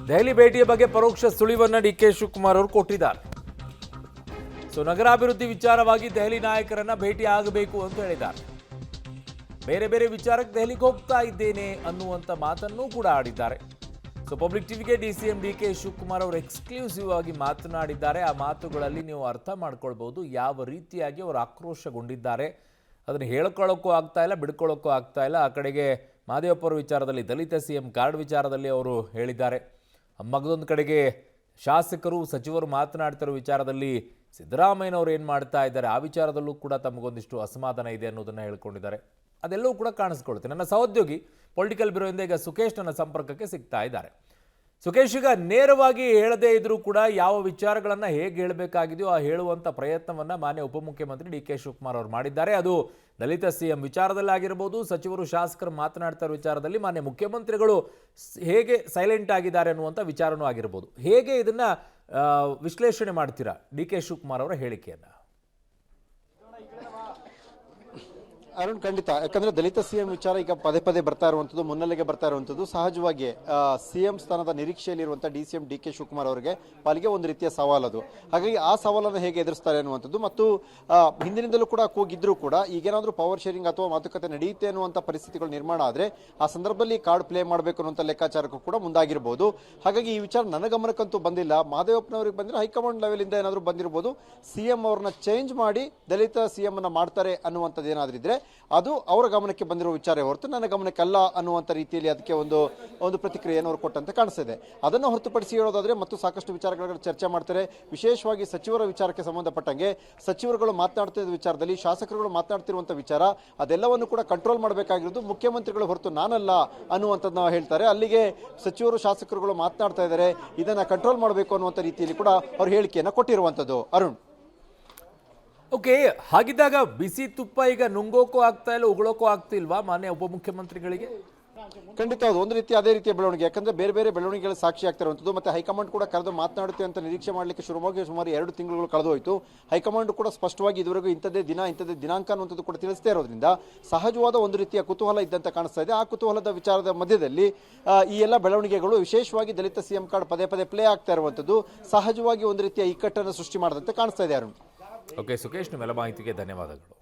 ದೆಹಲಿ ಭೇಟಿಯ ಬಗ್ಗೆ ಪರೋಕ್ಷ ಸುಳಿವನ್ನ ಡಿಕೆ ಶಿವಕುಮಾರ್ ಅವರು ಕೊಟ್ಟಿದ್ದಾರೆ. ನಗರಾಭಿವೃದ್ಧಿ ವಿಚಾರವಾಗಿ ದೆಹಲಿ ನಾಯಕರನ್ನ ಭೇಟಿ ಆಗಬೇಕು ಅಂತ ಹೇಳಿದ್ದಾರೆ. ಬೇರೆ ಬೇರೆ ವಿಚಾರಕ್ಕೆ ದೆಹಲಿಗೆ ಹೋಗ್ತಾ ಇದ್ದೇನೆ ಅನ್ನುವಂತ ಮಾತನ್ನು ಕೂಡ ಆಡಿದ್ದಾರೆ. ಪಬ್ಲಿಕ್ ಟಿವಿಗೆ ಡಿಸಿಎಂ ಡಿಕೆ ಶಿವಕುಮಾರ್ ಅವರು ಎಕ್ಸ್ಕ್ಲೂಸಿವ್ ಆಗಿ ಮಾತನಾಡಿದ್ದಾರೆ. ಆ ಮಾತುಗಳಲ್ಲಿ ನೀವು ಅರ್ಥ ಮಾಡ್ಕೊಳ್ಬಹುದು ಯಾವ ರೀತಿಯಾಗಿ ಅವರು ಆಕ್ರೋಶಗೊಂಡಿದ್ದಾರೆ. ಅದನ್ನು ಹೇಳ್ಕೊಳ್ಳೋಕ್ಕೂ ಆಗ್ತಾ ಇಲ್ಲ, ಬಿಡ್ಕೊಳ್ಳೋಕ್ಕೂ ಆಗ್ತಾ ಇಲ್ಲ. ಆ ಕಡೆಗೆ ಮಹದೇವಪ್ಪರ ವಿಚಾರದಲ್ಲಿ, ದಲಿತ ಸಿಎಂ ಕಾರ್ಡ್ ವಿಚಾರದಲ್ಲಿ ಅವರು ಹೇಳಿದ್ದಾರೆ. ಮಗದೊಂದು ಕಡೆಗೆ ಶಾಸಕರು ಸಚಿವರು ಮಾತನಾಡ್ತಿರೋ ವಿಚಾರದಲ್ಲಿ ಸಿದ್ದರಾಮಯ್ಯನವರು ಏನು ಮಾಡ್ತಾ ಇದ್ದಾರೆ ಆ ವಿಚಾರದಲ್ಲೂ ಕೂಡ ತಮಗೊಂದಿಷ್ಟು ಅಸಮಾಧಾನ ಇದೆ ಅನ್ನೋದನ್ನು ಹೇಳ್ಕೊಂಡಿದ್ದಾರೆ. ಅದೆಲ್ಲವೂ ಕೂಡ ಕಾಣಿಸ್ಕೊಳುತ್ತೆ. ನನ್ನ ಸಹೋದ್ಯೋಗಿ ಪೊಲಿಟಿಕಲ್ ಬ್ಯೂರೋಯಿಂದ ಈಗ ಸುಖೇಶ್ ನನ್ನ ಸಂಪರ್ಕಕ್ಕೆ ಸಿಗ್ತಾ ಇದ್ದಾರೆ. ಸುಖೇಶ್, ಈಗ ನೇರವಾಗಿ ಹೇಳದೇ ಇದ್ರೂ ಕೂಡ ಯಾವ ವಿಚಾರಗಳನ್ನು ಹೇಗೆ ಹೇಳಬೇಕಾಗಿದೆಯೋ ಆ ಹೇಳುವಂಥ ಪ್ರಯತ್ನವನ್ನು ಮಾನ್ಯ ಉಪಮುಖ್ಯಮಂತ್ರಿ ಡಿ ಕೆ ಶಿವಕುಮಾರ್ ಅವರು ಮಾಡಿದ್ದಾರೆ. ಅದು ದಲಿತ ಸಿಎಂ ವಿಚಾರದಲ್ಲಿ ಆಗಿರ್ಬೋದು, ಸಚಿವರು ಶಾಸಕರು ಮಾತನಾಡ್ತಾ ಇರೋ ವಿಚಾರದಲ್ಲಿ ಮಾನ್ಯ ಮುಖ್ಯಮಂತ್ರಿಗಳು ಹೇಗೆ ಸೈಲೆಂಟ್ ಆಗಿದ್ದಾರೆ ಅನ್ನುವಂಥ ವಿಚಾರನೂ ಆಗಿರ್ಬೋದು. ಹೇಗೆ ಇದನ್ನ ವಿಶ್ಲೇಷಣೆ ಮಾಡ್ತೀರಾ ಡಿ ಕೆ ಶಿವಕುಮಾರ್ ಅವರ ಹೇಳಿಕೆಯನ್ನು? ಅರುಣ್, ಖಂಡಿತ. ಯಾಕಂದ್ರೆ ದಲಿತ ಸಿಎಂ ವಿಚಾರ ಈಗ ಪದೇ ಪದೇ ಬರ್ತಾ ಇರುವಂತದ್ದು, ಮುನ್ನೆಲೆಗೆ ಬರ್ತಾ ಇರುವಂತದ್ದು. ಸಹಜವಾಗಿ ಸಿಎಂ ಸ್ಥಾನದ ನಿರೀಕ್ಷೆಯಲ್ಲಿರುವಂತಹ ಡಿಸಿಎಂ ಡಿ ಕೆ ಶಿವಕುಮಾರ್ ಅವರಿಗೆ ಪಾಲಿಗೆ ಒಂದು ರೀತಿಯ ಸವಾಲದು. ಹಾಗಾಗಿ ಆ ಸವಾಲನ್ನು ಹೇಗೆ ಎದುರಿಸ್ತಾರೆ ಅನ್ನುವಂಥದ್ದು ಮತ್ತು ಹಿಂದಿನಿಂದಲೂ ಕೂಡ ಕೂಗಿದ್ರು ಕೂಡ ಈಗೇನಾದ್ರೂ ಪವರ್ ಶೇರಿಂಗ್ ಅಥವಾ ಮಾತುಕತೆ ನಡೆಯುತ್ತೆ ಅನ್ನುವಂಥ ಪರಿಸ್ಥಿತಿಗಳು ನಿರ್ಮಾಣ ಆದರೆ ಆ ಸಂದರ್ಭದಲ್ಲಿ ಕಾರ್ಡ್ ಪ್ಲೇ ಮಾಡಬೇಕು ಅನ್ನುವಂಥ ಲೆಕ್ಕಾಚಾರಕ್ಕೂ ಕೂಡ ಮುಂದಾಗಿರ್ಬೋದು. ಹಾಗಾಗಿ ಈ ವಿಚಾರ ನನ್ನ ಗಮನಕ್ಕಂತೂ ಬಂದಿಲ್ಲ. ಮಹದೇವಪ್ಪನವರಿಗೆ ಬಂದರೆ ಹೈಕಮಾಂಡ್ ಲೆವೆಲ್ ಇಂದ ಏನಾದರೂ ಬಂದಿರಬಹುದು. ಸಿಎಂ ಅವ್ರನ್ನ ಚೇಂಜ್ ಮಾಡಿ ದಲಿತ ಸಿಎಂ ಅನ್ನ ಮಾಡ್ತಾರೆ ಅನ್ನುವಂಥದ್ದು ಏನಾದ್ರೂ ಇದ್ರೆ ಅದು ಅವರ ಗಮನಕ್ಕೆ ಬಂದಿರುವ ವಿಚಾರ ಹೊರತು ನನ್ನ ಗಮನಕ್ಕೆ ಅಲ್ಲ ಅನ್ನುವಂಥ ರೀತಿಯಲ್ಲಿ ಅದಕ್ಕೆ ಒಂದು ಪ್ರತಿಕ್ರಿಯೆಯನ್ನು ಅವರು ಕೊಟ್ಟಂತೆ ಕಾಣಿಸ್ತಿದೆ. ಅದನ್ನು ಹೊರತುಪಡಿಸಿ ಹೇಳೋದಾದ್ರೆ ಮತ್ತು ಸಾಕಷ್ಟು ವಿಚಾರಗಳ ಚರ್ಚೆ ಮಾಡ್ತಾರೆ. ವಿಶೇಷವಾಗಿ ಸಚಿವರ ವಿಚಾರಕ್ಕೆ ಸಂಬಂಧಪಟ್ಟಂಗೆ ಸಚಿವರುಗಳು ಮಾತನಾಡ್ತಿದ್ದ ವಿಚಾರದಲ್ಲಿ ಶಾಸಕರುಗಳು ಮಾತನಾಡ್ತಿರುವಂಥ ವಿಚಾರ ಅದೆಲ್ಲವನ್ನು ಕೂಡ ಕಂಟ್ರೋಲ್ ಮಾಡಬೇಕಾಗಿರೋದು ಮುಖ್ಯಮಂತ್ರಿಗಳು ಹೊರತು ನಾನಲ್ಲ ಅನ್ನುವಂಥದ್ದು ನಾವು ಹೇಳ್ತಾರೆ. ಅಲ್ಲಿಗೆ ಸಚಿವರು ಶಾಸಕರುಗಳು ಮಾತನಾಡ್ತಾ ಇದ್ದಾರೆ, ಇದನ್ನ ಕಂಟ್ರೋಲ್ ಮಾಡಬೇಕು ಅನ್ನುವಂಥ ರೀತಿಯಲ್ಲಿ ಕೂಡ ಅವರು ಹೇಳಿಕೆಯನ್ನು ಕೊಟ್ಟಿರುವಂಥದ್ದು. ಅರುಣ್, ಓಕೆ, ಹಾಗಿದ್ದಾಗ ಬಿಸಿ ತುಪ್ಪ ಈಗ ನುಂಗೋಕೋ ಆಗ್ತಾ ಇಲ್ಲ, ಉಗುಳೋಕೋ ಆಗ್ತಿಲ್ವಾ ಮಾನ್ಯ ಉಪಮುಖ್ಯಮಂತ್ರಿಗಳಿಗೆ? ಖಂಡಿತ ಅದು ಒಂದು ರೀತಿ ಅದೇ ರೀತಿಯ ಬೆಳವಣಿಗೆ. ಯಾಕಂದ್ರೆ ಬೇರೆ ಬೇರೆ ಬೆಳವಣಿಗೆಗಳು ಸಾಕ್ಷಿ ಆಗ್ತಾ ಇರುವಂಥದ್ದು. ಮತ್ತೆ ಹೈಕಮಾಂಡ್ ಕೂಡ ಕರೆದು ಮಾತನಾಡುತ್ತೆ ಅಂತ ನಿರೀಕ್ಷೆ ಮಾಡಲಿಕ್ಕೆ ಶುರುವಾಗಿ ಸುಮಾರು 2 ತಿಂಗಳು ಕಳೆದು ಹೋಯಿತು. ಹೈಕಮಾಂಡ್ ಕೂಡ ಸ್ಪಷ್ಟವಾಗಿ ಇದುವರೆಗೂ ಇಂಥದ್ದೇ ದಿನಾಂಕ ಅನ್ನುವಂಥದ್ದು ಕೂಡ ತಿಳಿಸ್ತಾ ಇರೋದ್ರಿಂದ ಸಹಜವಾದ ಒಂದು ರೀತಿಯ ಕುತೂಹಲ ಇದ್ದಂತ ಕಾಣಿಸ್ತಾ ಇದೆ. ಆ ಕುತೂಹಲದ ವಿಚಾರದ ಮಧ್ಯದಲ್ಲಿ ಈ ಎಲ್ಲ ಬೆಳವಣಿಗೆಗಳು, ವಿಶೇಷವಾಗಿ ದಲಿತ ಸಿಎಂ ಕಾರ್ಡ್ ಪದೇ ಪದೇ ಪ್ಲೇ ಆಗ್ತಾ ಇರುವಂಥದ್ದು ಸಹಜವಾಗಿ ಒಂದು ರೀತಿಯ ಇಕ್ಕಟ್ಟನ್ನು ಸೃಷ್ಟಿ ಮಾಡದಂತೆ ಕಾಣಿಸ್ತಾ ಇದೆ. ಅರುಣ್, ಓಕೆ ಸುಖೇಶ್, ನಿಮ್ಮೆಲ್ಲ ಮಾಹಿತಿಗೆ ಧನ್ಯವಾದಗಳು.